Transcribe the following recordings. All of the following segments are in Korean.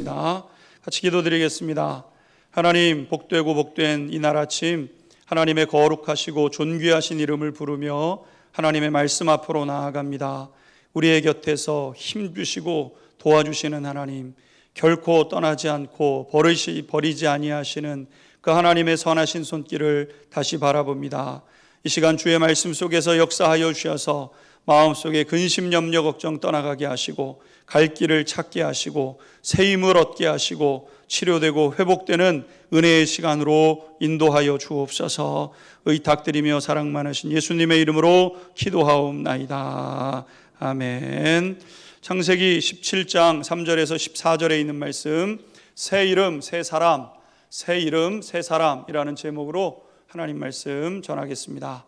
같이 기도드리겠습니다. 하나님, 복되고 복된 이날 아침 하나님의 거룩하시고 존귀하신 이름을 부르며 하나님의 말씀 앞으로 나아갑니다. 우리의 곁에서 힘주시고 도와주시는 하나님, 결코 떠나지 않고 버리지 아니하시는 그 하나님의 선하신 손길을 다시 바라봅니다. 이 시간 주의 말씀 속에서 역사하여 주셔서 마음속에 근심, 염려, 걱정 떠나가게 하시고 갈 길을 찾게 하시고 새 힘을 얻게 하시고 치료되고 회복되는 은혜의 시간으로 인도하여 주옵소서. 의탁드리며 사랑 많으신 예수님의 이름으로 기도하옵나이다. 아멘. 창세기 17장 3절에서 14절에 있는 말씀, 새 이름 새 사람, 새 이름 새 사람이라는 제목으로 하나님 말씀 전하겠습니다.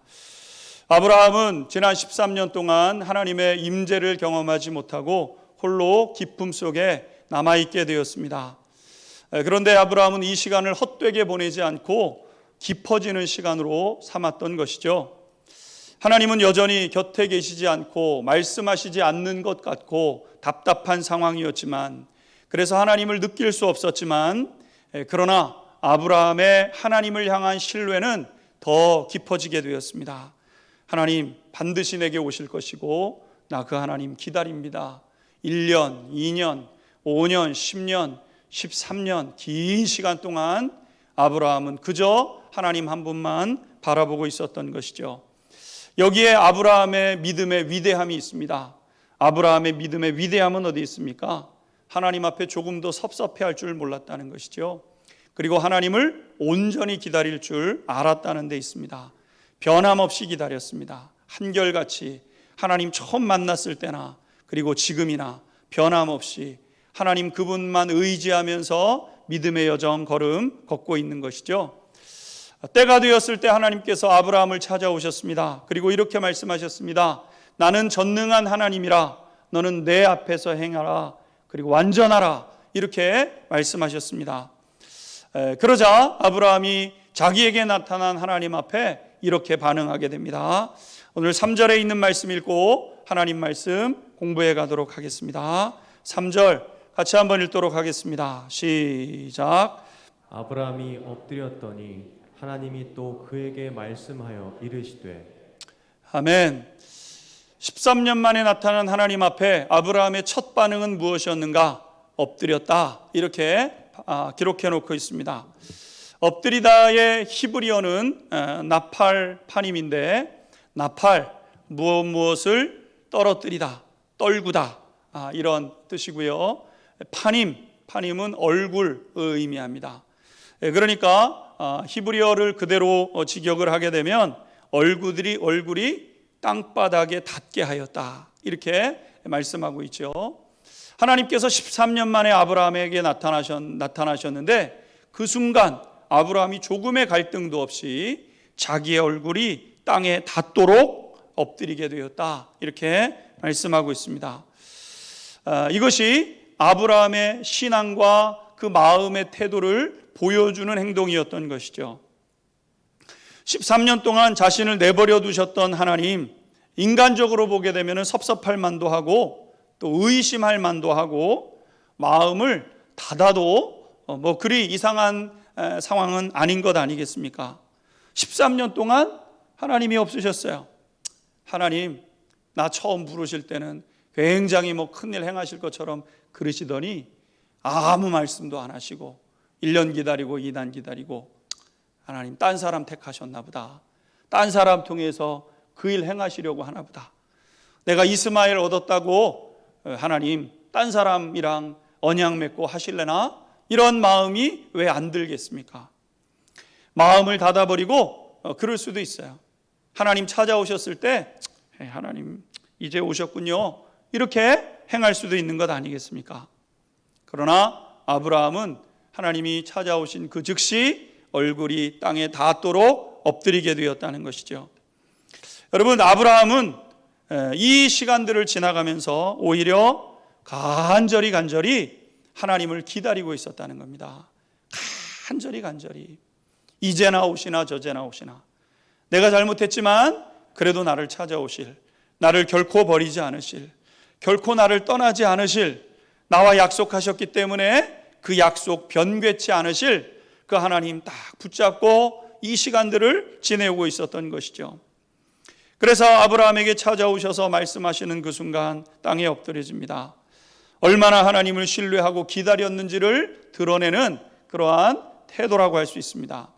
아브라함은 지난 13년 동안 하나님의 임재를 경험하지 못하고 홀로 기쁨 속에 남아있게 되었습니다. 그런데 아브라함은 이 시간을 헛되게 보내지 않고 깊어지는 시간으로 삼았던 것이죠. 하나님은 여전히 곁에 계시지 않고 말씀하시지 않는 것 같고 답답한 상황이었지만, 그래서 하나님을 느낄 수 없었지만, 그러나 아브라함의 하나님을 향한 신뢰는 더 깊어지게 되었습니다. 하나님 반드시 내게 오실 것이고 나 그 하나님 기다립니다. 1년, 2년, 5년, 10년, 13년 긴 시간 동안 아브라함은 그저 하나님 한 분만 바라보고 있었던 것이죠. 여기에 아브라함의 믿음의 위대함이 있습니다. 아브라함의 믿음의 위대함은 어디 있습니까? 하나님 앞에 조금 더 섭섭해할 줄 몰랐다는 것이죠. 그리고 하나님을 온전히 기다릴 줄 알았다는 데 있습니다. 변함없이 기다렸습니다. 한결같이 하나님 처음 만났을 때나 그리고 지금이나 변함없이 하나님 그분만 의지하면서 믿음의 여정 걸음 걷고 있는 것이죠. 때가 되었을 때 하나님께서 아브라함을 찾아오셨습니다. 그리고 이렇게 말씀하셨습니다. 나는 전능한 하나님이라 너는 내 앞에서 행하라, 그리고 완전하라, 이렇게 말씀하셨습니다. 그러자 아브라함이 자기에게 나타난 하나님 앞에 이렇게 반응하게 됩니다. 오늘 3절에 있는 말씀 읽고 하나님 말씀 공부해 가도록 하겠습니다. 3절 같이 한번 읽도록 하겠습니다. 시작. 아브라함이 엎드렸더니 하나님이 또 그에게 말씀하여 이르시되. 아멘. 13년 만에 나타난 하나님 앞에 아브라함의 첫 반응은 무엇이었는가? 엎드렸다, 이렇게 기록해 놓고 있습니다. 엎드리다의 히브리어는 나팔 파님인데, 나팔 무엇을 떨어뜨리다, 떨구다, 이런 뜻이고요. 파님은 얼굴을 의미합니다. 그러니까 히브리어를 그대로 직역을 하게 되면 얼굴이 땅바닥에 닿게 하였다, 이렇게 말씀하고 있죠. 하나님께서 13년 만에 아브라함에게 나타나셨는데 그 순간 아브라함이 조금의 갈등도 없이 자기의 얼굴이 땅에 닿도록 엎드리게 되었다, 이렇게 말씀하고 있습니다. 이것이 아브라함의 신앙과 그 마음의 태도를 보여주는 행동이었던 것이죠. 13년 동안 자신을 내버려 두셨던 하나님, 인간적으로 보게 되면 섭섭할 만도 하고 또 의심할 만도 하고 마음을 닫아도 그리 이상한 상황은 아닌 것 아니겠습니까? 13년 동안 하나님이 없으셨어요. 하나님, 나 처음 부르실 때는 굉장히 큰일 행하실 것처럼 그러시더니 아무 말씀도 안 하시고 1년 기다리고 2년 기다리고, 하나님 딴 사람 택하셨나 보다, 딴 사람 통해서 그 일 행하시려고 하나 보다, 내가 이스마엘 얻었다고 하나님 딴 사람이랑 언약 맺고 하실래나, 이런 마음이 왜 안 들겠습니까? 마음을 닫아버리고 그럴 수도 있어요. 하나님 찾아오셨을 때 하나님 이제 오셨군요, 이렇게 행할 수도 있는 것 아니겠습니까? 그러나 아브라함은 하나님이 찾아오신 그 즉시 얼굴이 땅에 닿도록 엎드리게 되었다는 것이죠. 여러분, 아브라함은 이 시간들을 지나가면서 오히려 간절히 하나님을 기다리고 있었다는 겁니다. 간절히 이제나 오시나 저제나 오시나, 내가 잘못했지만 그래도 나를 찾아오실, 나를 결코 버리지 않으실, 결코 나를 떠나지 않으실, 나와 약속하셨기 때문에 그 약속 변개치 않으실 그 하나님 딱 붙잡고 이 시간들을 지내오고 있었던 것이죠. 그래서 아브라함에게 찾아오셔서 말씀하시는 그 순간 땅에 엎드려집니다. 얼마나 하나님을 신뢰하고 기다렸는지를 드러내는 그러한 태도라고 할 수 있습니다.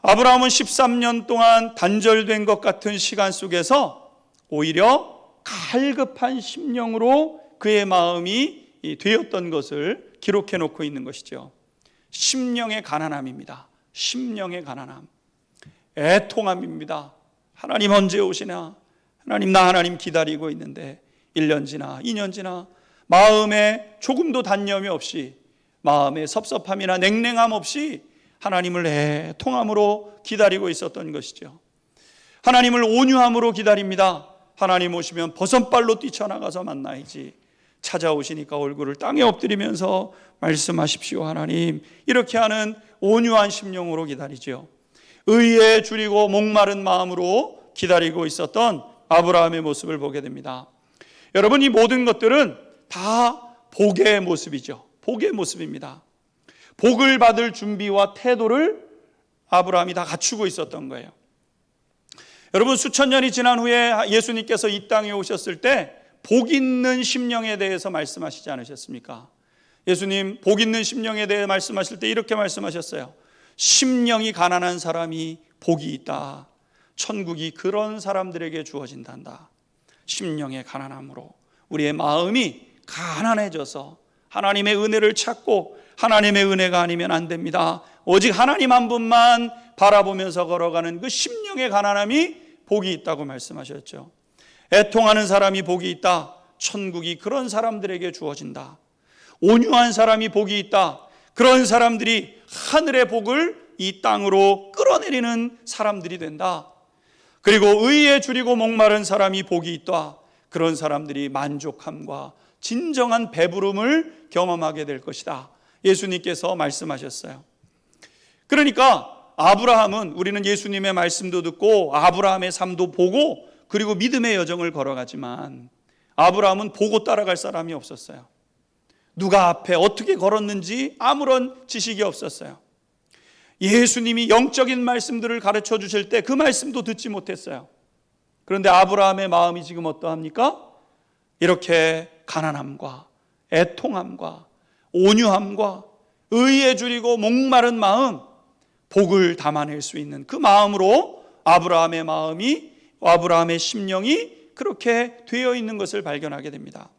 아브라함은 13년 동안 단절된 것 같은 시간 속에서 오히려 갈급한 심령으로 그의 마음이 되었던 것을 기록해 놓고 있는 것이죠. 심령의 가난함입니다. 심령의 가난함, 애통함입니다. 하나님 언제 오시나? 하나님 기다리고 있는데 1년 지나 2년 지나 마음에 조금도 단념이 없이, 마음에 섭섭함이나 냉랭함 없이 하나님을 애통함으로 기다리고 있었던 것이죠. 하나님을 온유함으로 기다립니다. 하나님 오시면 버선발로 뛰쳐나가서 만나야지. 찾아오시니까 얼굴을 땅에 엎드리면서 말씀하십시오 하나님, 이렇게 하는 온유한 심령으로 기다리죠. 의에 줄이고 목마른 마음으로 기다리고 있었던 아브라함의 모습을 보게 됩니다. 여러분, 이 모든 것들은 다 복의 모습이죠. 복의 모습입니다. 복을 받을 준비와 태도를 아브라함이 다 갖추고 있었던 거예요. 여러분, 수천 년이 지난 후에 예수님께서 이 땅에 오셨을 때 복 있는 심령에 대해서 말씀하시지 않으셨습니까? 예수님 복 있는 심령에 대해 말씀하실 때 이렇게 말씀하셨어요. 심령이 가난한 사람이 복이 있다. 천국이 그런 사람들에게 주어진단다. 심령의 가난함으로 우리의 마음이 가난해져서 하나님의 은혜를 찾고, 하나님의 은혜가 아니면 안 됩니다. 오직 하나님 한 분만 바라보면서 걸어가는 그 심령의 가난함이 복이 있다고 말씀하셨죠. 애통하는 사람이 복이 있다. 천국이 그런 사람들에게 주어진다. 온유한 사람이 복이 있다. 그런 사람들이 하늘의 복을 이 땅으로 끌어내리는 사람들이 된다. 그리고 의에 줄이고 목마른 사람이 복이 있다. 그런 사람들이 만족함과 진정한 배부름을 경험하게 될 것이다. 예수님께서 말씀하셨어요. 그러니까 아브라함은, 우리는 예수님의 말씀도 듣고 아브라함의 삶도 보고 그리고 믿음의 여정을 걸어가지만, 아브라함은 보고 따라갈 사람이 없었어요. 누가 앞에 어떻게 걸었는지 아무런 지식이 없었어요. 예수님이 영적인 말씀들을 가르쳐 주실 때 그 말씀도 듣지 못했어요. 그런데 아브라함의 마음이 지금 어떠합니까? 이렇게 가난함과 애통함과 온유함과 의에 줄이고 목마른 마음, 복을 담아낼 수 있는 그 마음으로 아브라함의 마음이, 아브라함의 심령이 그렇게 되어 있는 것을 발견하게 됩니다.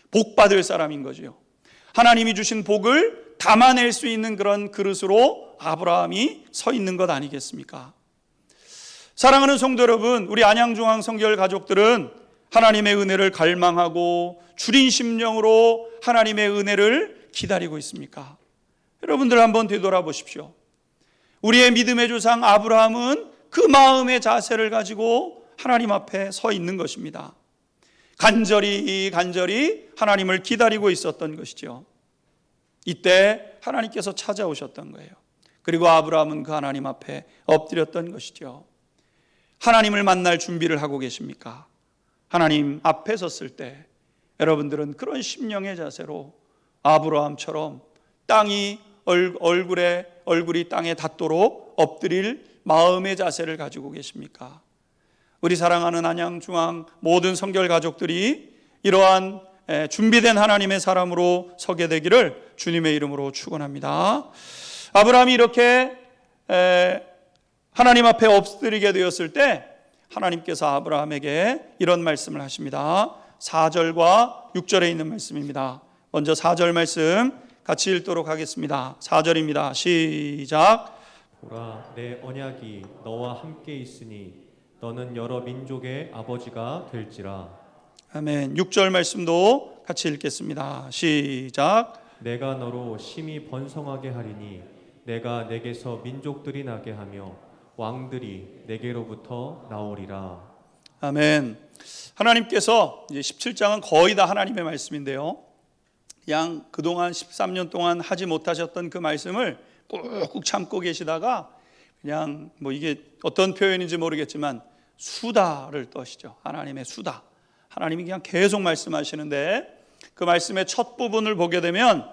복 받을 사람인 거죠. 하나님이 주신 복을 담아낼 수 있는 그런 그릇으로 아브라함이 서 있는 것 아니겠습니까? 사랑하는 성도 여러분, 우리 안양중앙 성결 가족들은 하나님의 은혜를 갈망하고 주린 심령으로 하나님의 은혜를 기다리고 있습니까? 여러분들 한번 되돌아보십시오. 우리의 믿음의 조상 아브라함은 그 마음의 자세를 가지고 하나님 앞에 서 있는 것입니다. 간절히 하나님을 기다리고 있었던 것이죠. 이때 하나님께서 찾아오셨던 거예요. 그리고 아브라함은 그 하나님 앞에 엎드렸던 것이죠. 하나님을 만날 준비를 하고 계십니까? 하나님 앞에 섰을 때 여러분들은 그런 심령의 자세로 아브라함처럼 얼굴이 땅에 닿도록 엎드릴 마음의 자세를 가지고 계십니까? 우리 사랑하는 안양중앙 모든 성결 가족들이 이러한 준비된 하나님의 사람으로 서게 되기를 주님의 이름으로 축원합니다. 아브라함이 이렇게 하나님 앞에 엎드리게 되었을 때 하나님께서 아브라함에게 이런 말씀을 하십니다. 4절과 6절에 있는 말씀입니다. 먼저 4절 말씀 같이 읽도록 하겠습니다. 4절입니다. 시작. 보라, 내 언약이 너와 함께 있으니 너는 여러 민족의 아버지가 될지라. 아멘. 6절 말씀도 같이 읽겠습니다. 시작. 내가 너로 심히 번성하게 하리니 내가 내게서 민족들이 나게 하며 왕들이 내게로부터 나오리라. 아멘. 하나님께서 이제 17장은 거의 다 하나님의 말씀인데요. 그냥 그동안 13년 동안 하지 못하셨던 그 말씀을 꾹꾹 참고 계시다가 그냥 이게 어떤 표현인지 모르겠지만 수다를 떠시죠. 하나님의 수다. 하나님이 그냥 계속 말씀하시는데 그 말씀의 첫 부분을 보게 되면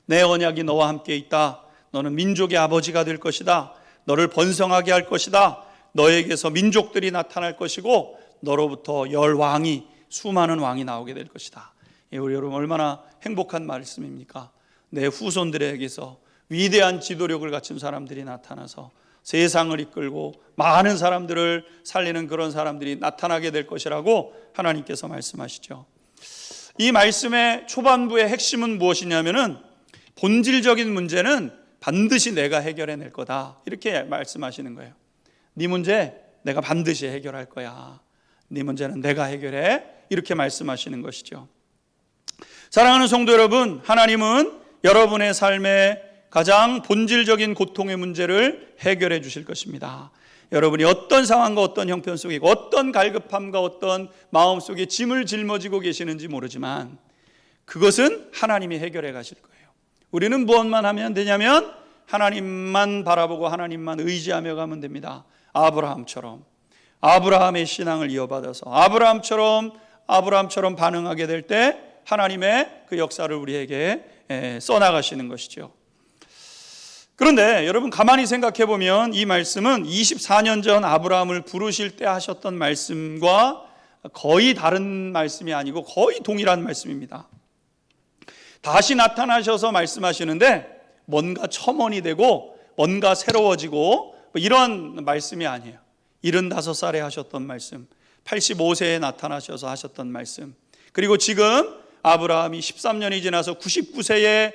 내 언약이 너와 함께 있다. 너는 민족의 아버지가 될 것이다. 너를 번성하게 할 것이다. 너에게서 민족들이 나타날 것이고 너로부터 왕이 수많은 왕이 나오게 될 것이다. 우리 여러분 얼마나 행복한 말씀입니까? 내 후손들에게서 위대한 지도력을 갖춘 사람들이 나타나서 세상을 이끌고 많은 사람들을 살리는 그런 사람들이 나타나게 될 것이라고 하나님께서 말씀하시죠. 이 말씀의 초반부의 핵심은 무엇이냐면은 본질적인 문제는 반드시 내가 해결해낼 거다, 이렇게 말씀하시는 거예요. 네 문제 내가 반드시 해결할 거야. 네 문제는 내가 해결해, 이렇게 말씀하시는 것이죠. 사랑하는 성도 여러분, 하나님은 여러분의 삶의 가장 본질적인 고통의 문제를 해결해 주실 것입니다. 여러분이 어떤 상황과 어떤 형편 속에 있고 어떤 갈급함과 어떤 마음속에 짐을 짊어지고 계시는지 모르지만 그것은 하나님이 해결해 가실 거예요. 우리는 무엇만 하면 되냐면 하나님만 바라보고 하나님만 의지하며 가면 됩니다. 아브라함처럼 아브라함의 신앙을 이어받아서 아브라함처럼 반응하게 될 때 하나님의 그 역사를 우리에게 써나가시는 것이죠. 그런데 여러분 가만히 생각해 보면 이 말씀은 24년 전 아브라함을 부르실 때 하셨던 말씀과 거의 다른 말씀이 아니고 거의 동일한 말씀입니다. 다시 나타나셔서 말씀하시는데 뭔가 첨언이 되고 뭔가 새로워지고 이런 말씀이 아니에요. 75살에 하셨던 말씀, 85세에 나타나셔서 하셨던 말씀, 그리고 지금 아브라함이 13년이 지나서 99세에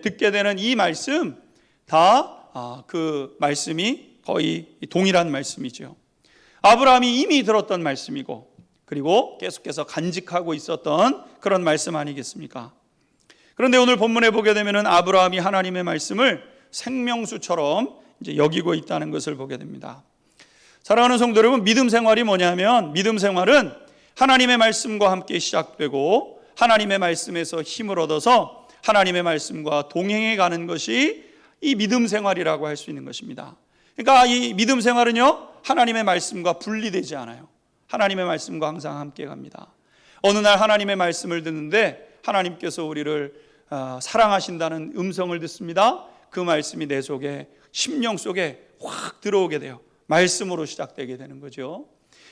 듣게 되는 이 말씀, 다 그 말씀이 거의 동일한 말씀이죠. 아브라함이 이미 들었던 말씀이고 그리고 계속해서 간직하고 있었던 그런 말씀 아니겠습니까? 그런데 오늘 본문에 보게 되면 아브라함이 하나님의 말씀을 생명수처럼 이제 여기고 있다는 것을 보게 됩니다. 사랑하는 성도 여러분, 믿음 생활이 뭐냐면 믿음 생활은 하나님의 말씀과 함께 시작되고 하나님의 말씀에서 힘을 얻어서 하나님의 말씀과 동행해 가는 것이 이 믿음 생활이라고 할 수 있는 것입니다. 그러니까 이 믿음 생활은요, 하나님의 말씀과 분리되지 않아요. 하나님의 말씀과 항상 함께 갑니다. 어느 날 하나님의 말씀을 듣는데 하나님께서 우리를 사랑하신다는 음성을 듣습니다. 그 말씀이 내 속에, 심령 속에 확 들어오게 돼요. 말씀으로 시작되게 되는 거죠.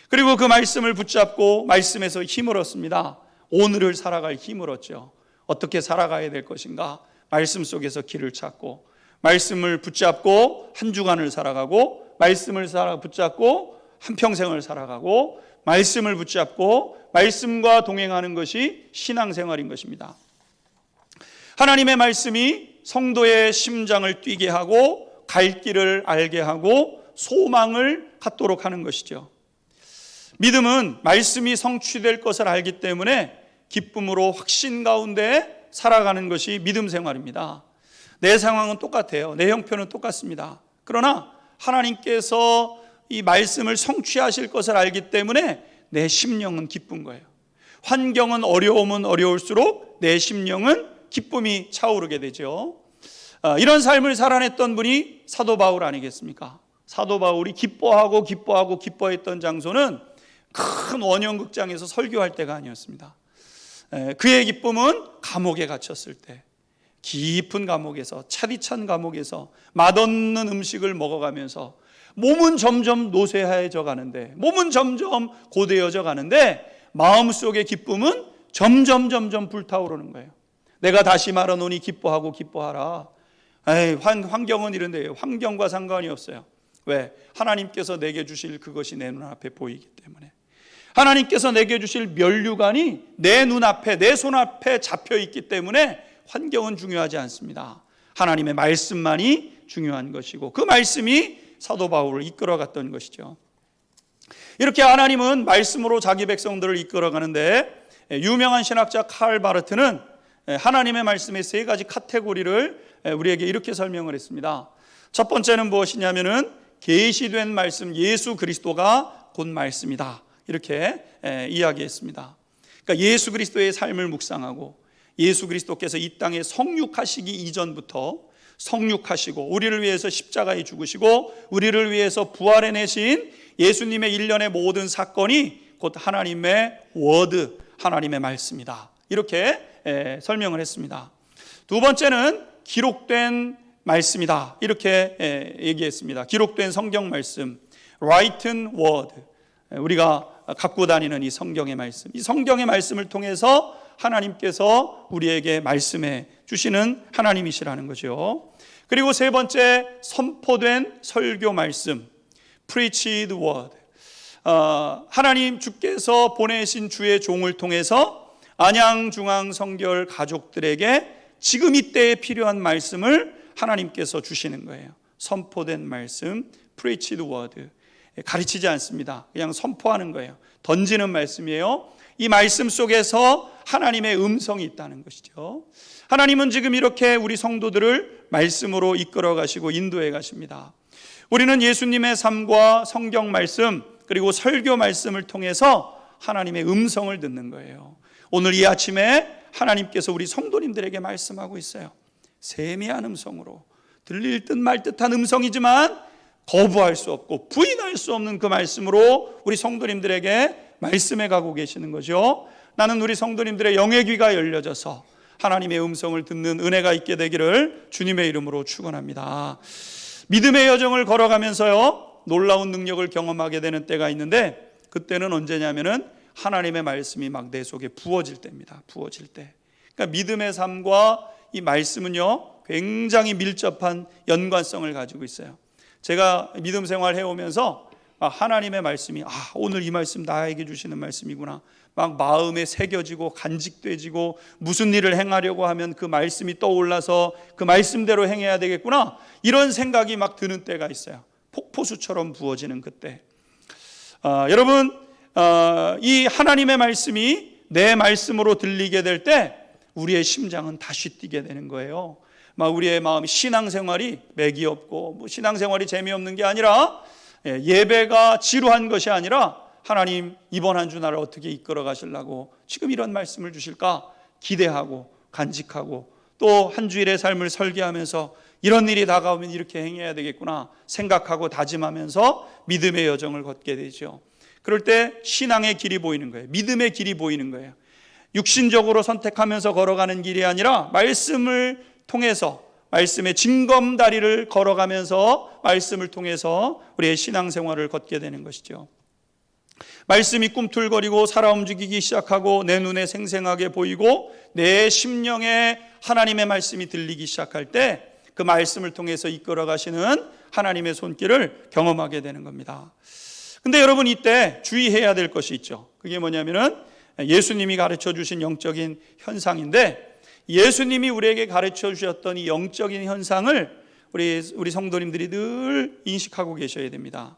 그리고 그 말씀을 붙잡고 말씀에서 힘을 얻습니다. 오늘을 살아갈 힘을 얻죠. 어떻게 살아가야 될 것인가? 말씀 속에서 길을 찾고, 말씀을 붙잡고 한 주간을 살아가고, 말씀을 붙잡고 한평생을 살아가고, 말씀을 붙잡고 말씀과 동행하는 것이 신앙생활인 것입니다. 하나님의 말씀이 성도의 심장을 뛰게 하고 갈 길을 알게 하고 소망을 갖도록 하는 것이죠. 믿음은 말씀이 성취될 것을 알기 때문에 기쁨으로 확신 가운데 살아가는 것이 믿음 생활입니다. 내 상황은 똑같아요. 내 형편은 똑같습니다. 그러나 하나님께서 이 말씀을 성취하실 것을 알기 때문에 내 심령은 기쁜 거예요. 환경은 어려우면 어려울수록 내 심령은 기쁨이 차오르게 되죠. 이런 삶을 살아냈던 분이 사도 바울 아니겠습니까? 사도 바울이 기뻐했던 장소는 큰 원형극장에서 설교할 때가 아니었습니다. 그의 기쁨은 감옥에 갇혔을 때, 깊은 감옥에서, 차디찬 감옥에서 맛없는 음식을 먹어가면서 몸은 점점 노쇠해져 가는데, 몸은 점점 고되어져 가는데 마음속의 기쁨은 점점 불타오르는 거예요. 내가 다시 말하노니 기뻐하라. 환경은 이런데요. 환경과 상관이 없어요. 왜? 하나님께서 내게 주실 그것이 내 눈앞에 보이기 때문에. 하나님께서 내게 주실 면류관이 내 눈앞에, 내 손앞에 잡혀 있기 때문에 환경은 중요하지 않습니다. 하나님의 말씀만이 중요한 것이고 그 말씀이 사도 바울을 이끌어갔던 것이죠. 이렇게 하나님은 말씀으로 자기 백성들을 이끌어가는데, 유명한 신학자 칼 바르트는 하나님의 말씀의 세 가지 카테고리를 우리에게 이렇게 설명을 했습니다. 첫 번째는 무엇이냐면은 계시된 말씀, 예수 그리스도가 곧 말씀이다, 이렇게 이야기했습니다. 그러니까 예수 그리스도의 삶을 묵상하고 예수 그리스도께서 이 땅에 성육하시기 이전부터 성육하시고 우리를 위해서 십자가에 죽으시고 우리를 위해서 부활해내신 예수님의 일련의 모든 사건이 곧 하나님의 워드, 하나님의 말씀이다, 이렇게 설명을 했습니다. 두 번째는 기록된 말씀이다, 이렇게 얘기했습니다. 기록된 성경 말씀, written word, 우리가 갖고 다니는 이 성경의 말씀, 이 성경의 말씀을 통해서 하나님께서 우리에게 말씀해 주시는 하나님이시라는 거죠. 그리고 세 번째, 선포된 설교 말씀, preached word. 하나님 주께서 보내신 주의 종을 통해서 안양 중앙 성결 가족들에게 지금 이때에 필요한 말씀을 하나님께서 주시는 거예요. 선포된 말씀, preached word. 가르치지 않습니다. 그냥 선포하는 거예요. 던지는 말씀이에요. 이 말씀 속에서 하나님의 음성이 있다는 것이죠. 하나님은 지금 이렇게 우리 성도들을 말씀으로 이끌어 가시고 인도해 가십니다. 우리는 예수님의 삶과 성경 말씀, 그리고 설교 말씀을 통해서 하나님의 음성을 듣는 거예요. 오늘 이 아침에 하나님께서 우리 성도님들에게 말씀하고 있어요. 세미한 음성으로, 들릴 듯 말 듯한 음성이지만 거부할 수 없고 부인할 수 없는 그 말씀으로 우리 성도님들에게 말씀해 가고 계시는 거죠. 나는 우리 성도님들의 영의 귀가 열려져서 하나님의 음성을 듣는 은혜가 있게 되기를 주님의 이름으로 축원합니다. 믿음의 여정을 걸어가면서요, 놀라운 능력을 경험하게 되는 때가 있는데, 그때는 언제냐면은 하나님의 말씀이 막 내 속에 부어질 때입니다. 부어질 때. 그러니까 믿음의 삶과 이 말씀은요, 굉장히 밀접한 연관성을 가지고 있어요. 제가 믿음 생활 해오면서 하나님의 말씀이, 오늘 이 말씀 나에게 주시는 말씀이구나, 막 마음에 새겨지고 간직되지고, 무슨 일을 행하려고 하면 그 말씀이 떠올라서 그 말씀대로 행해야 되겠구나, 이런 생각이 막 드는 때가 있어요. 폭포수처럼 부어지는 그때. 여러분, 이 하나님의 말씀이 내 말씀으로 들리게 될 때 우리의 심장은 다시 뛰게 되는 거예요. 막 우리의 마음이, 신앙생활이 맥이 없고 신앙생활이 재미없는 게 아니라, 예배가 지루한 것이 아니라, 하나님 이번 한 주 나를 어떻게 이끌어 가시려고 지금 이런 말씀을 주실까 기대하고 간직하고, 또 한 주일의 삶을 설계하면서 이런 일이 다가오면 이렇게 행해야 되겠구나 생각하고 다짐하면서 믿음의 여정을 걷게 되죠. 그럴 때 신앙의 길이 보이는 거예요. 믿음의 길이 보이는 거예요. 육신적으로 선택하면서 걸어가는 길이 아니라 말씀을 통해서, 말씀의 징검다리를 걸어가면서 말씀을 통해서 우리의 신앙생활을 걷게 되는 것이죠. 말씀이 꿈틀거리고 살아 움직이기 시작하고 내 눈에 생생하게 보이고 내 심령에 하나님의 말씀이 들리기 시작할 때 그 말씀을 통해서 이끌어 가시는 하나님의 손길을 경험하게 되는 겁니다. 근데 여러분, 이때 주의해야 될 것이 있죠. 그게 뭐냐면은 예수님이 가르쳐 주신 영적인 현상인데, 예수님이 우리에게 가르쳐 주셨던 이 영적인 현상을 우리 성도님들이 늘 인식하고 계셔야 됩니다.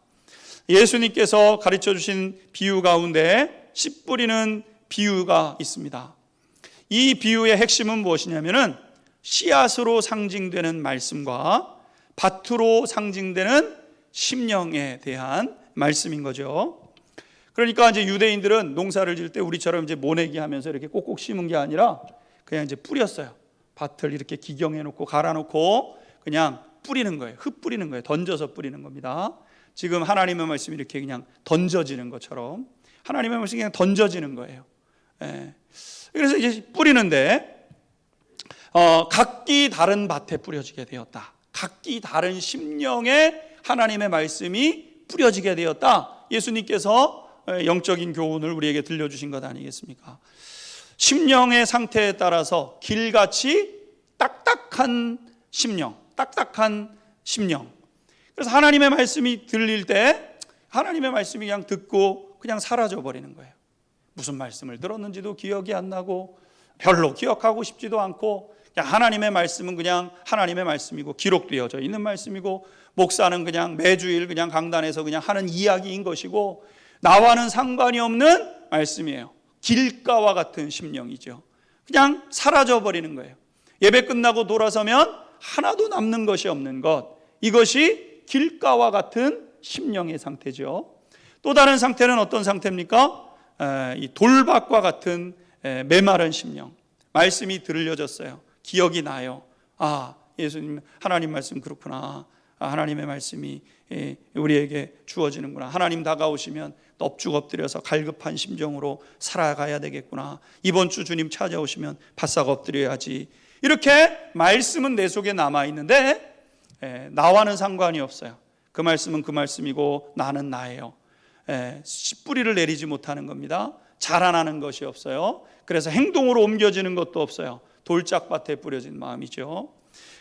예수님께서 가르쳐 주신 비유 가운데 씨 뿌리는 비유가 있습니다. 이 비유의 핵심은 무엇이냐면은 씨앗으로 상징되는 말씀과 밭으로 상징되는 심령에 대한 말씀인 거죠. 그러니까 이제 유대인들은 농사를 지을 때 우리처럼 이제 모내기 하면서 이렇게 꼭꼭 심은 게 아니라 그냥 이제 뿌렸어요. 밭을 이렇게 기경해 놓고 갈아 놓고 그냥 뿌리는 거예요. 흙 뿌리는 거예요. 던져서 뿌리는 겁니다. 지금 하나님의 말씀이 이렇게 그냥 던져지는 것처럼 하나님의 말씀이 그냥 던져지는 거예요. 그래서 이제 뿌리는데, 각기 다른 밭에 뿌려지게 되었다. 각기 다른 심령에 하나님의 말씀이 뿌려지게 되었다. 예수님께서 영적인 교훈을 우리에게 들려주신 것 아니겠습니까? 심령의 상태에 따라서 길같이 딱딱한 심령, 딱딱한 심령. 그래서 하나님의 말씀이 들릴 때 하나님의 말씀이 그냥 듣고 그냥 사라져 버리는 거예요. 무슨 말씀을 들었는지도 기억이 안 나고 별로 기억하고 싶지도 않고, 그냥 하나님의 말씀은 그냥 하나님의 말씀이고 기록되어져 있는 말씀이고, 목사는 그냥 매주일 그냥 강단에서 그냥 하는 이야기인 것이고, 나와는 상관이 없는 말씀이에요. 길가와 같은 심령이죠. 그냥 사라져 버리는 거예요. 예배 끝나고 돌아서면 하나도 남는 것이 없는 것, 이것이 길가와 같은 심령의 상태죠. 또 다른 상태는 어떤 상태입니까? 이 돌밭과 같은 메마른 심령. 말씀이 들려졌어요. 기억이 나요. 예수님 하나님 말씀 그렇구나. 하나님의 말씀이 우리에게 주어지는구나. 하나님 다가오시면 넙죽 엎드려서 갈급한 심정으로 살아가야 되겠구나. 이번 주 주님 찾아오시면 바싹 엎드려야지. 이렇게 말씀은 내 속에 남아있는데 나와는 상관이 없어요. 그 말씀은 그 말씀이고 나는 나예요. 씨뿌리를 내리지 못하는 겁니다. 자라나는 것이 없어요. 그래서 행동으로 옮겨지는 것도 없어요. 돌짝밭에 뿌려진 마음이죠.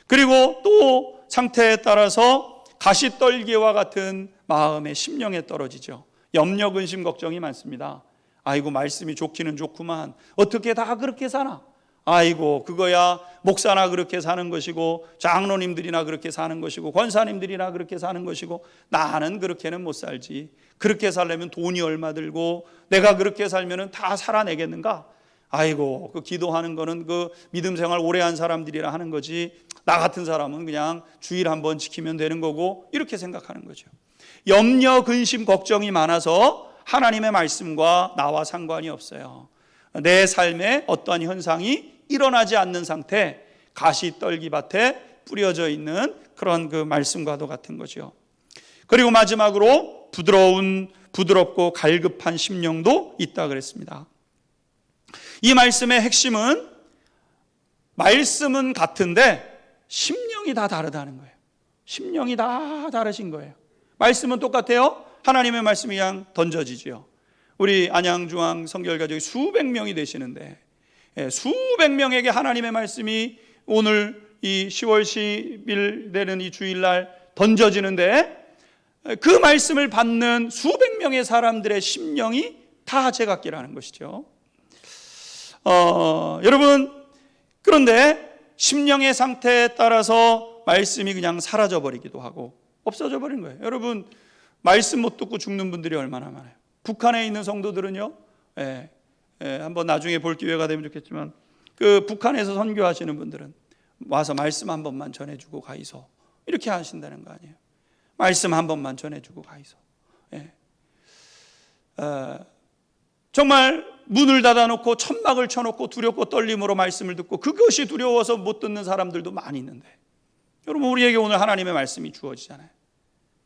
그리고 또 상태에 따라서 가시떨기와 같은 마음의 심령에 떨어지죠. 염려, 근심, 걱정이 많습니다. 아이고 말씀이 좋기는 좋구만 어떻게 다 그렇게 사나? 아이고 그거야 목사나 그렇게 사는 것이고 장로님들이나 그렇게 사는 것이고 권사님들이나 그렇게 사는 것이고 나는 그렇게는 못 살지. 그렇게 살려면 돈이 얼마 들고 내가 그렇게 살면은 다 살아내겠는가? 아이고 그 기도하는 거는 그 믿음 생활 오래 한 사람들이라 하는 거지 나 같은 사람은 그냥 주일 한번 지키면 되는 거고 이렇게 생각하는 거죠. 염려, 근심, 걱정이 많아서 하나님의 말씀과 나와 상관이 없어요. 내 삶에 어떠한 현상이 일어나지 않는 상태, 가시떨기밭에 뿌려져 있는 그런 그 말씀과도 같은 거죠. 그리고 마지막으로 부드럽고 갈급한 심령도 있다 그랬습니다. 이 말씀의 핵심은 말씀은 같은데 심령이 다 다르다는 거예요. 심령이 다 다르신 거예요. 말씀은 똑같아요. 하나님의 말씀이 그냥 던져지죠. 우리 안양중앙 성결가족이 수백 명이 되시는데 수백 명에게 하나님의 말씀이 오늘 이 10월 10일 되는 이 주일날 던져지는데 그 말씀을 받는 수백 명의 사람들의 심령이 다 제각기라는 것이죠. 여러분 그런데 심령의 상태에 따라서 말씀이 그냥 사라져 버리기도 하고 없어져 버린 거예요. 여러분 말씀 못 듣고 죽는 분들이 얼마나 많아요. 북한에 있는 성도들은요, 한번 나중에 볼 기회가 되면 좋겠지만 그 북한에서 선교하시는 분들은 와서 말씀 한 번만 전해주고 가이소 이렇게 하신다는 거 아니에요. 말씀 한 번만 전해주고 가이소. 정말 문을 닫아놓고 천막을 쳐놓고 두렵고 떨림으로 말씀을 듣고 그것이 두려워서 못 듣는 사람들도 많이 있는데 여러분 우리에게 오늘 하나님의 말씀이 주어지잖아요.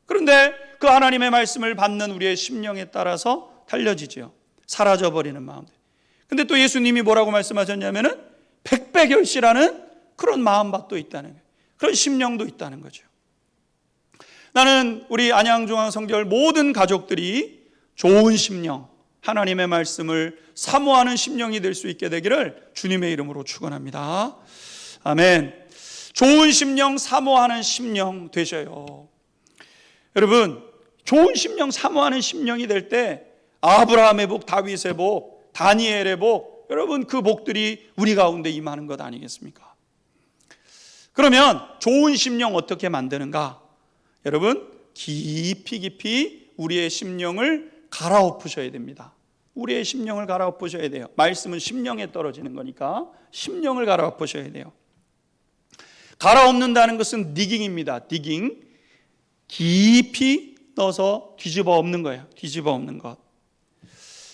그런데 그 하나님의 말씀을 받는 우리의 심령에 따라서 달려지죠. 사라져버리는 마음들. 근데 또 예수님이 뭐라고 말씀하셨냐면은 백배결실하는 그런 마음밭도 있다는 거예요. 그런 심령도 있다는 거죠. 나는 우리 안양중앙 성결 모든 가족들이 좋은 심령, 하나님의 말씀을 사모하는 심령이 될 수 있게 되기를 주님의 이름으로 축원합니다. 아멘. 좋은 심령, 사모하는 심령 되셔요. 여러분 좋은 심령, 사모하는 심령이 될 때 아브라함의 복, 다윗의 복, 다니엘의 복, 여러분 그 복들이 우리 가운데 임하는 것 아니겠습니까? 그러면 좋은 심령 어떻게 만드는가? 여러분 깊이 우리의 심령을 갈아엎으셔야 됩니다. 우리의 심령을 갈아엎으셔야 돼요. 말씀은 심령에 떨어지는 거니까 심령을 갈아엎으셔야 돼요. 갈아엎는다는 것은 디깅입니다. 디깅. 깊이 넣어서 뒤집어 엎는 거예요. 뒤집어 엎는 것.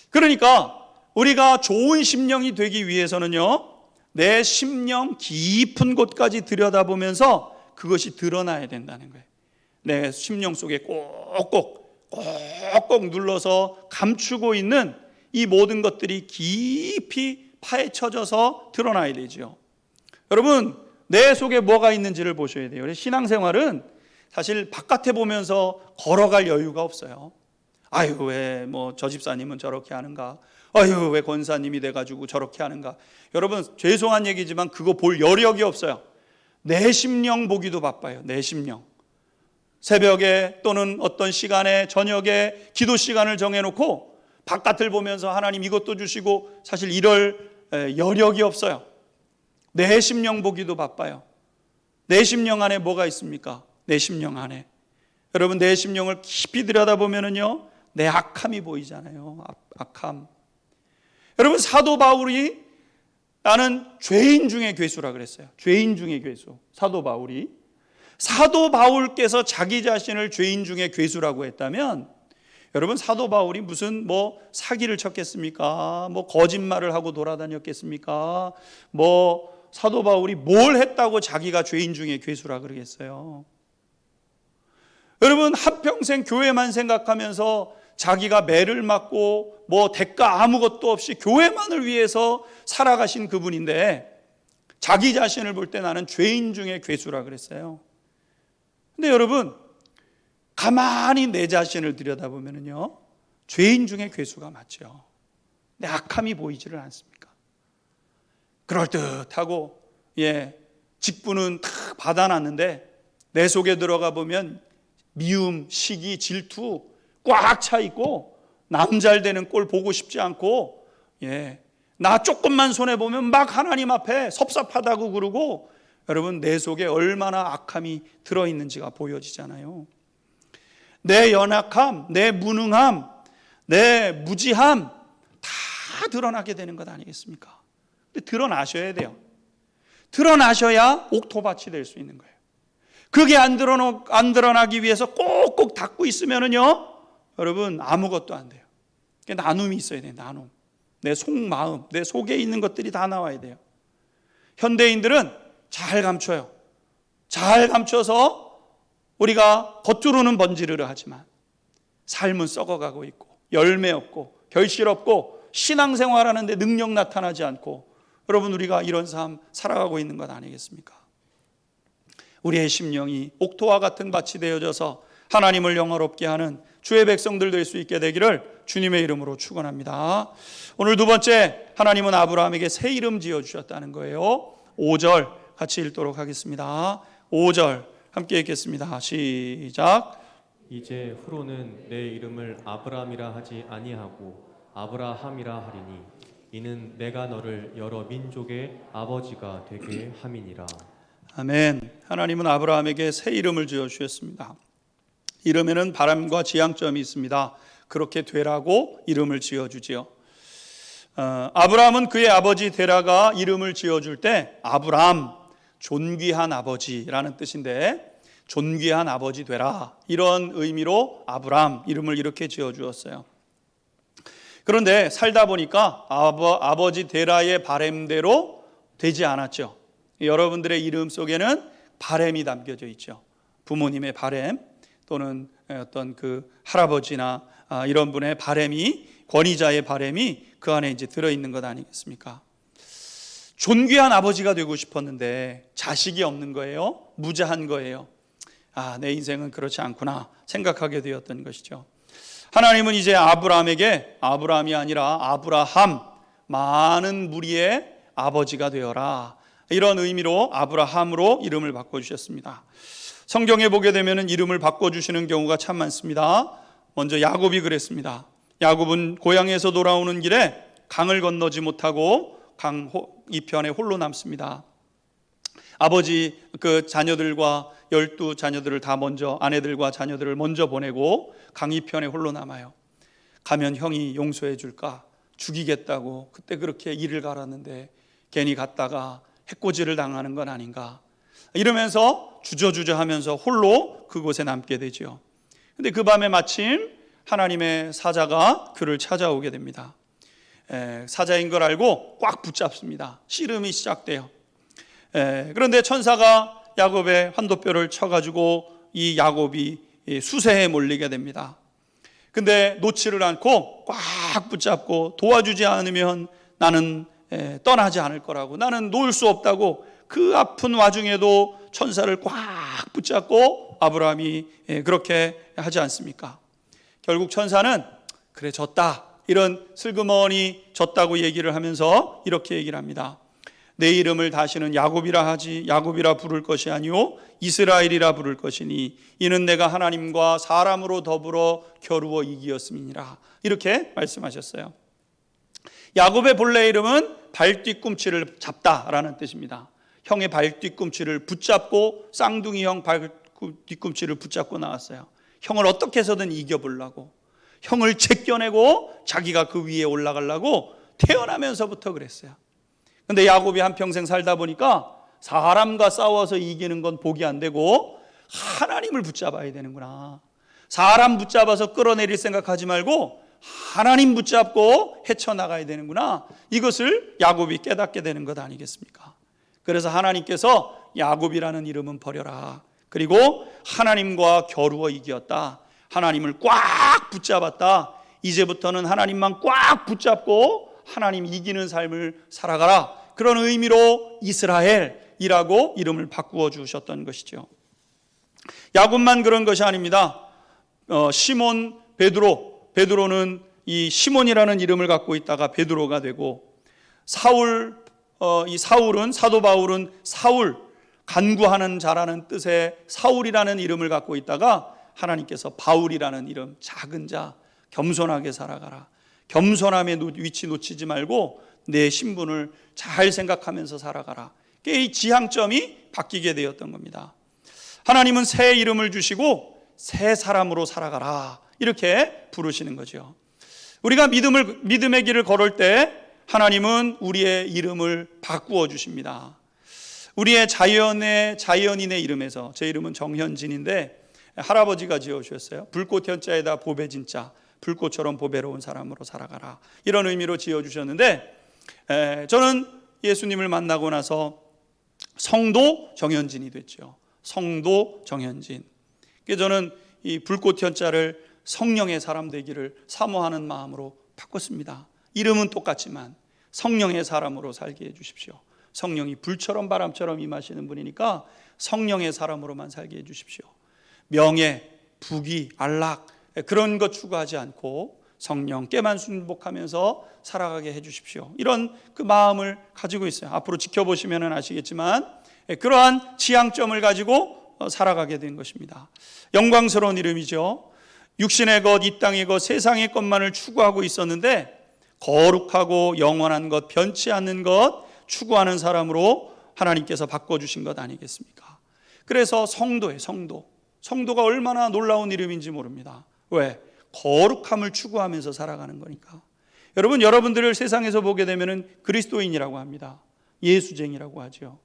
그러니까 우리가 좋은 심령이 되기 위해서는요, 내 심령 깊은 곳까지 들여다보면서 그것이 드러나야 된다는 거예요. 내 심령 속에 꼭꼭 눌러서 감추고 있는 이 모든 것들이 깊이 파헤쳐져서 드러나야 되죠. 여러분 내 속에 뭐가 있는지를 보셔야 돼요. 신앙생활은 사실 바깥에 보면서 걸어갈 여유가 없어요. 아유 왜 뭐 저 집사님은 저렇게 하는가? 아유 왜 권사님이 돼가지고 저렇게 하는가? 여러분 죄송한 얘기지만 그거 볼 여력이 없어요. 내 심령 보기도 바빠요. 내 심령. 새벽에 또는 어떤 시간에 저녁에 기도 시간을 정해놓고 바깥을 보면서 하나님 이것도 주시고 사실 이럴 여력이 없어요. 내 심령 보기도 바빠요. 내 심령 안에 뭐가 있습니까? 내 심령 안에 여러분 내 심령을 깊이 들여다보면은요 내 악함이 보이잖아요. 악함. 여러분 사도 바울이 나는 죄인 중에 괴수라 그랬어요. 죄인 중에 괴수. 사도 바울께서 자기 자신을 죄인 중에 괴수라고 했다면 여러분 사도 바울이 무슨 뭐 사기를 쳤겠습니까? 뭐 거짓말을 하고 돌아다녔겠습니까? 뭐 사도 바울이 뭘 했다고 자기가 죄인 중에 괴수라 그러겠어요? 여러분 한평생 교회만 생각하면서 자기가 매를 맞고 뭐 대가 아무것도 없이 교회만을 위해서 살아가신 그분인데 자기 자신을 볼 때 나는 죄인 중에 괴수라 그랬어요. 근데 여러분, 가만히 내 자신을 들여다보면요, 죄인 중에 괴수가 맞죠. 내 악함이 보이지를 않습니까? 그럴듯하고 직분은 탁 받아놨는데 내 속에 들어가 보면 미움, 시기, 질투 꽉 차 있고 남 잘 되는 꼴 보고 싶지 않고 나 조금만 손해보면 막 하나님 앞에 섭섭하다고 그러고, 여러분 내 속에 얼마나 악함이 들어있는지가 보여지잖아요. 내 연약함, 내 무능함, 내 무지함 다 드러나게 되는 것 아니겠습니까? 근데 드러나셔야 돼요. 드러나셔야 옥토밭이 될 수 있는 거예요. 그게 안 드러나기 위해서 꼭꼭 닫고 있으면은요, 여러분 아무것도 안 돼요. 나눔이 있어야 돼요. 나눔. 내 속마음, 내 속에 있는 것들이 다 나와야 돼요. 현대인들은 잘 감춰요. 잘 감춰서 우리가 겉으로는 번지르르 하지만 삶은 썩어가고 있고 열매 없고 결실 없고 신앙생활하는데 능력 나타나지 않고, 여러분 우리가 이런 삶 살아가고 있는 것 아니겠습니까? 우리의 심령이 옥토와 같은 밭이 되어져서 하나님을 영화롭게 하는 주의 백성들 될 수 있게 되기를 주님의 이름으로 축원합니다. 오늘 두 번째, 하나님은 아브라함에게 새 이름 지어주셨다는 거예요. 5절 같이 읽도록 하겠습니다. 5절 함께 읽겠습니다. 시작. 이제 후로는 내 이름을 아브라함이라 하지 아니하고 아브라함이라 하리니 이는 내가 너를 여러 민족의 아버지가 되게 함이니라. 아멘. 하나님은 아브라함에게 새 이름을 지어주셨습니다. 이름에는 바람과 지향점이 있습니다. 그렇게 되라고 이름을 지어주지요. 아브라함은 그의 아버지 데라가 이름을 지어줄 때 아브람, 존귀한 아버지라는 뜻인데, 존귀한 아버지 되라, 이런 의미로 아브람 이름을 이렇게 지어주었어요. 그런데 살다 보니까 아버지 데라의 바램대로 되지 않았죠. 여러분들의 이름 속에는 바램이 담겨져 있죠. 부모님의 바램, 또는 어떤 그 할아버지나 이런 분의 바램이, 권위자의 바램이 그 안에 이제 들어있는 것 아니겠습니까? 존귀한 아버지가 되고 싶었는데 자식이 없는 거예요. 무자한 거예요. 내 인생은 그렇지 않구나 생각하게 되었던 것이죠. 하나님은 이제 아브라함에게 아브라함이 아니라 아브라함, 많은 무리의 아버지가 되어라, 이런 의미로 아브라함으로 이름을 바꿔주셨습니다. 성경에 보게 되면 이름을 바꿔주시는 경우가 참 많습니다. 먼저 야곱이 그랬습니다. 야곱은 고향에서 돌아오는 길에 강을 건너지 못하고 강 이편에 홀로 남습니다. 아버지 그 자녀들과 12자녀들을 다 먼저, 아내들과 자녀들을 먼저 보내고 강 이편에 홀로 남아요. 가면 형이 용서해 줄까, 죽이겠다고 그때 그렇게 이를 갈았는데 괜히 갔다가 해코지를 당하는 건 아닌가, 이러면서 주저주저 하면서 홀로 그곳에 남게 되죠. 근데 그 밤에 마침 하나님의 사자가 그를 찾아오게 됩니다. 사자인 걸 알고 꽉 붙잡습니다. 씨름이 시작돼요. 그런데 천사가 야곱의 환도뼈를 쳐가지고 이 야곱이 수세에 몰리게 됩니다. 근데 놓지를 않고 꽉 붙잡고, 도와주지 않으면 나는 떠나지 않을 거라고, 나는 놓을 수 없다고, 그 아픈 와중에도 천사를 꽉 붙잡고 아브라함이 그렇게 하지 않습니까? 결국 천사는 그래 졌다, 이런 슬그머니 졌다고 얘기를 하면서 이렇게 얘기를 합니다. 내 이름을 다시는 야곱이라 부를 것이 아니요 이스라엘이라 부를 것이니 이는 내가 하나님과 사람으로 더불어 겨루어 이기었음이니라, 이렇게 말씀하셨어요. 야곱의 본래 이름은 발뒤꿈치를 잡다라는 뜻입니다. 형의 발뒤꿈치를 붙잡고, 쌍둥이 형 발뒤꿈치를 붙잡고 나왔어요. 형을 어떻게 해서든 이겨보려고, 형을 제껴내고 자기가 그 위에 올라가려고 태어나면서부터 그랬어요. 근데 야곱이 한평생 살다 보니까 사람과 싸워서 이기는 건 복이 안 되고 하나님을 붙잡아야 되는구나, 사람 붙잡아서 끌어내릴 생각하지 말고 하나님 붙잡고 헤쳐나가야 되는구나, 이것을 야곱이 깨닫게 되는 것 아니겠습니까? 그래서 하나님께서 야곱이라는 이름은 버려라, 그리고 하나님과 겨루어 이겼다, 하나님을 꽉 붙잡았다, 이제부터는 하나님만 꽉 붙잡고 하나님 이기는 삶을 살아가라, 그런 의미로 이스라엘이라고 이름을 바꾸어 주셨던 것이죠. 야곱만 그런 것이 아닙니다. 시몬, 베드로는 이 시몬이라는 이름을 갖고 있다가 베드로가 되고, 사도 바울은 사울, 간구하는 자라는 뜻의 사울이라는 이름을 갖고 있다가 하나님께서 바울이라는 이름, 작은 자, 겸손하게 살아가라. 겸손함의 위치 놓치지 말고 내 신분을 잘 생각하면서 살아가라. 이 지향점이 바뀌게 되었던 겁니다. 하나님은 새 이름을 주시고 새 사람으로 살아가라, 이렇게 부르시는 거죠. 우리가 믿음의 길을 걸을 때 하나님은 우리의 이름을 바꾸어 주십니다. 우리의 자연인의 이름에서, 제 이름은 정현진인데 할아버지가 지어주셨어요. 불꽃 현자에다 보배 진자, 불꽃처럼 보배로운 사람으로 살아가라, 이런 의미로 지어주셨는데, 저는 예수님을 만나고 나서 성도 정현진이 됐죠. 성도 정현진. 그래서 저는 이 불꽃 현자를 성령의 사람 되기를 사모하는 마음으로 바꿨습니다. 이름은 똑같지만 성령의 사람으로 살게 해주십시오. 성령이 불처럼 바람처럼 임하시는 분이니까 성령의 사람으로만 살게 해주십시오. 명예, 부귀, 안락 그런 것 추구하지 않고 성령께만 순복하면서 살아가게 해주십시오. 이런 그 마음을 가지고 있어요. 앞으로 지켜보시면 아시겠지만 그러한 지향점을 가지고 살아가게 된 것입니다. 영광스러운 이름이죠. 육신의 것, 이 땅의 것, 세상의 것만을 추구하고 있었는데 거룩하고 영원한 것, 변치 않는 것 추구하는 사람으로 하나님께서 바꿔주신 것 아니겠습니까? 그래서 성도예요. 성도가 얼마나 놀라운 이름인지 모릅니다. 왜? 거룩함을 추구하면서 살아가는 거니까. 여러분들을 세상에서 보게 되면 그리스도인이라고 합니다. 예수쟁이라고 하죠.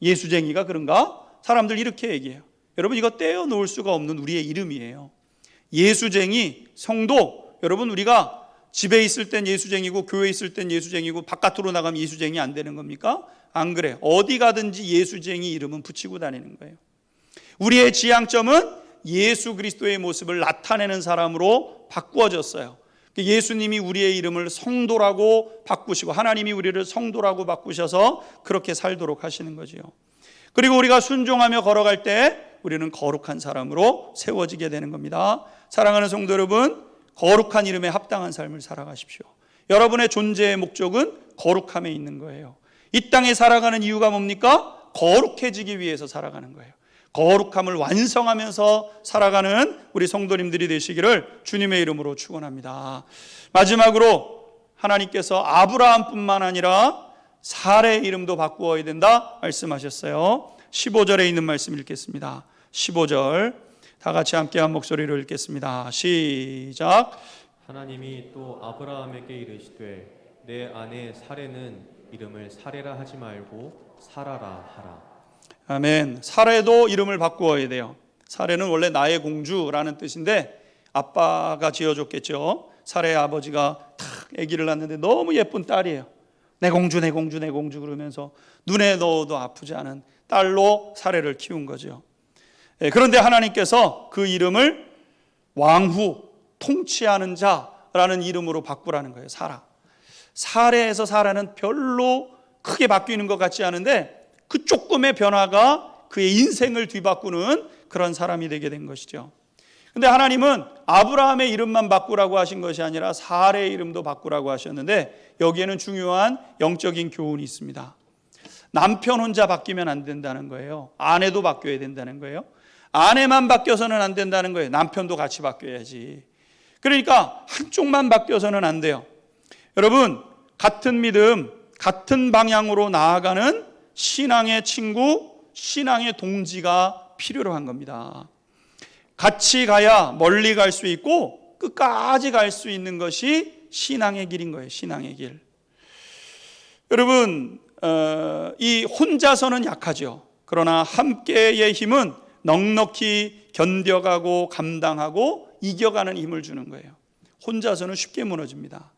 예수쟁이가 그런가? 사람들 이렇게 얘기해요. 여러분, 이거 떼어놓을 수가 없는 우리의 이름이에요. 예수쟁이, 성도. 여러분, 우리가 집에 있을 땐 예수쟁이고 교회에 있을 땐 예수쟁이고 바깥으로 나가면 예수쟁이 안 되는 겁니까? 안 그래. 어디 가든지 예수쟁이 이름은 붙이고 다니는 거예요. 우리의 지향점은 예수 그리스도의 모습을 나타내는 사람으로 바꾸어졌어요. 예수님이 우리의 이름을 성도라고 바꾸시고 하나님이 우리를 성도라고 바꾸셔서 그렇게 살도록 하시는 거지요. 그리고 우리가 순종하며 걸어갈 때 우리는 거룩한 사람으로 세워지게 되는 겁니다. 사랑하는 성도 여러분, 거룩한 이름에 합당한 삶을 살아가십시오. 여러분의 존재의 목적은 거룩함에 있는 거예요. 이 땅에 살아가는 이유가 뭡니까? 거룩해지기 위해서 살아가는 거예요. 거룩함을 완성하면서 살아가는 우리 성도님들이 되시기를 주님의 이름으로 축원합니다. 마지막으로 하나님께서 아브라함뿐만 아니라 사라의 이름도 바꾸어야 된다 말씀하셨어요. 15절에 있는 말씀 읽겠습니다. 15절 다 같이 함께 한 목소리로 읽겠습니다. 시작. 하나님이 또 아브라함에게 이르시되 내 아내 사레는 이름을 사레라 하지 말고 사라라 하라. 아멘. 사레도 이름을 바꾸어야 돼요. 사레는 원래 나의 공주라는 뜻인데 아빠가 지어줬겠죠. 사레의 아버지가 탁 아기를 낳는데 너무 예쁜 딸이에요. 내 공주 내 공주 내 공주 그러면서 눈에 넣어도 아프지 않은 딸로 사레를 키운 거죠. 그런데 하나님께서 그 이름을 왕후, 통치하는 자라는 이름으로 바꾸라는 거예요. 사레에서 사라는 별로 크게 바뀌는 것 같지 않은데 그 조금의 변화가 그의 인생을 뒤바꾸는 그런 사람이 되게 된 것이죠. 그런데 하나님은 아브라함의 이름만 바꾸라고 하신 것이 아니라 사라의 이름도 바꾸라고 하셨는데 여기에는 중요한 영적인 교훈이 있습니다. 남편 혼자 바뀌면 안 된다는 거예요. 아내도 바뀌어야 된다는 거예요. 아내만 바뀌어서는 안 된다는 거예요. 남편도 같이 바뀌어야지. 그러니까 한쪽만 바뀌어서는 안 돼요. 여러분, 같은 믿음, 같은 방향으로 나아가는 신앙의 친구, 신앙의 동지가 필요로 한 겁니다. 같이 가야 멀리 갈 수 있고 끝까지 갈 수 있는 것이 신앙의 길인 거예요. 신앙의 길. 여러분, 이 혼자서는 약하죠. 그러나 함께의 힘은 넉넉히 견뎌가고 감당하고 이겨가는 힘을 주는 거예요. 혼자서는 쉽게 무너집니다.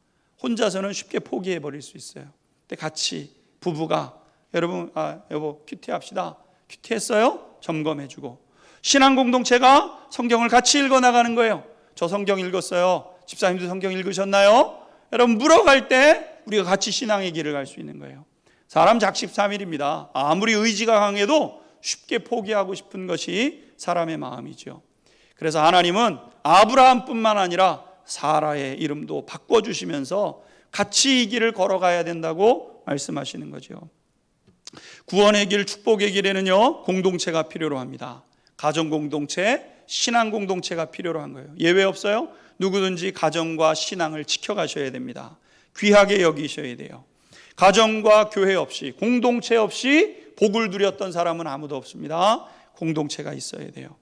혼자서는 쉽게 포기해버릴 수 있어요. 근데 같이 부부가 여러분, 여보 큐티 합시다. 큐티 했어요? 점검해주고. 신앙 공동체가 성경을 같이 읽어나가는 거예요. 저 성경 읽었어요. 집사님도 성경 읽으셨나요? 여러분 물어갈 때 우리가 같이 신앙의 길을 갈 수 있는 거예요. 사람 작십삼일입니다. 아무리 의지가 강해도 쉽게 포기하고 싶은 것이 사람의 마음이죠. 그래서 하나님은 아브라함뿐만 아니라 사라의 이름도 바꿔주시면서 같이 이 길을 걸어가야 된다고 말씀하시는 거죠. 구원의 길, 축복의 길에는요, 공동체가 필요로 합니다. 가정 공동체, 신앙 공동체가 필요로 한 거예요. 예외 없어요. 누구든지 가정과 신앙을 지켜가셔야 됩니다. 귀하게 여기셔야 돼요. 가정과 교회 없이, 공동체 없이 복을 누렸던 사람은 아무도 없습니다. 공동체가 있어야 돼요.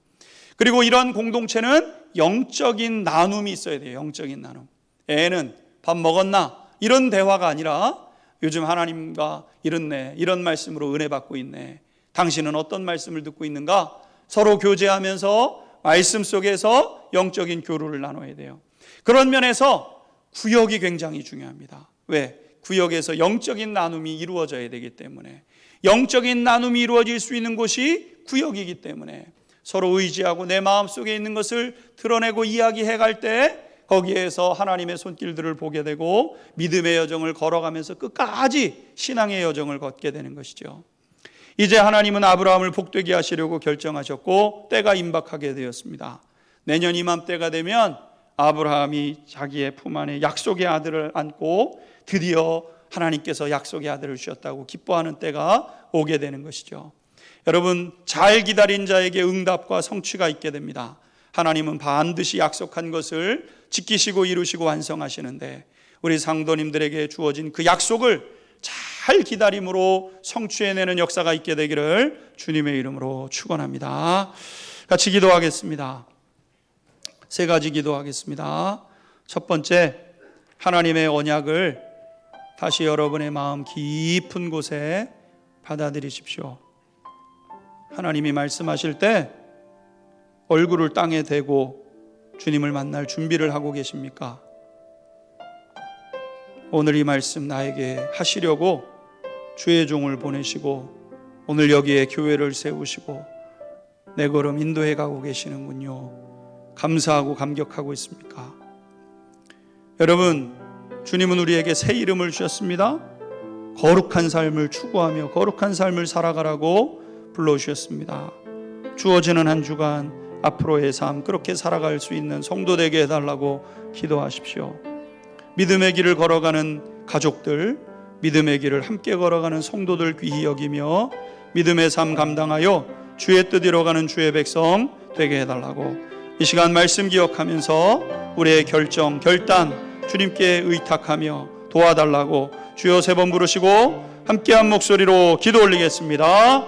그리고 이런 공동체는 영적인 나눔이 있어야 돼요. 영적인 나눔. 애는 밥 먹었나? 이런 대화가 아니라 요즘 하나님과 이렇네, 이런 말씀으로 은혜 받고 있네, 당신은 어떤 말씀을 듣고 있는가? 서로 교제하면서 말씀 속에서 영적인 교류를 나눠야 돼요. 그런 면에서 구역이 굉장히 중요합니다. 왜? 구역에서 영적인 나눔이 이루어져야 되기 때문에, 영적인 나눔이 이루어질 수 있는 곳이 구역이기 때문에 서로 의지하고 내 마음속에 있는 것을 드러내고 이야기해 갈 때 거기에서 하나님의 손길들을 보게 되고 믿음의 여정을 걸어가면서 끝까지 신앙의 여정을 걷게 되는 것이죠. 이제 하나님은 아브라함을 복되게 하시려고 결정하셨고 때가 임박하게 되었습니다. 내년 이맘때가 되면 아브라함이 자기의 품 안에 약속의 아들을 안고 드디어 하나님께서 약속의 아들을 주셨다고 기뻐하는 때가 오게 되는 것이죠. 여러분, 잘 기다린 자에게 응답과 성취가 있게 됩니다. 하나님은 반드시 약속한 것을 지키시고 이루시고 완성하시는데 우리 상도님들에게 주어진 그 약속을 잘 기다림으로 성취해내는 역사가 있게 되기를 주님의 이름으로 축원합니다. 같이 기도하겠습니다. 세 가지 기도하겠습니다. 첫 번째, 하나님의 언약을 다시 여러분의 마음 깊은 곳에 받아들이십시오. 하나님이 말씀하실 때 얼굴을 땅에 대고 주님을 만날 준비를 하고 계십니까? 오늘 이 말씀 나에게 하시려고 주의 종을 보내시고 오늘 여기에 교회를 세우시고 내 걸음 인도해 가고 계시는군요. 감사하고 감격하고 있습니까? 여러분, 주님은 우리에게 새 이름을 주셨습니다. 거룩한 삶을 추구하며 거룩한 삶을 살아가라고 불러주셨습니다. 주어지는 한 주간 앞으로의 삶 그렇게 살아갈 수 있는 성도 되게 해달라고 기도하십시오. 믿음의 길을 걸어가는 가족들, 믿음의 길을 함께 걸어가는 성도들 귀히 여기며 믿음의 삶 감당하여 주의 뜻 이뤄가는 주의 백성 되게 해달라고 이 시간 말씀 기억하면서 우리의 결정, 결단 주님께 의탁하며 도와달라고 주여 세 번 부르시고 함께한 목소리로 기도 올리겠습니다.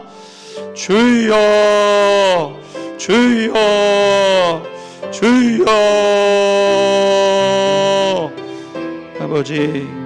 주여 주여 주여. 아버지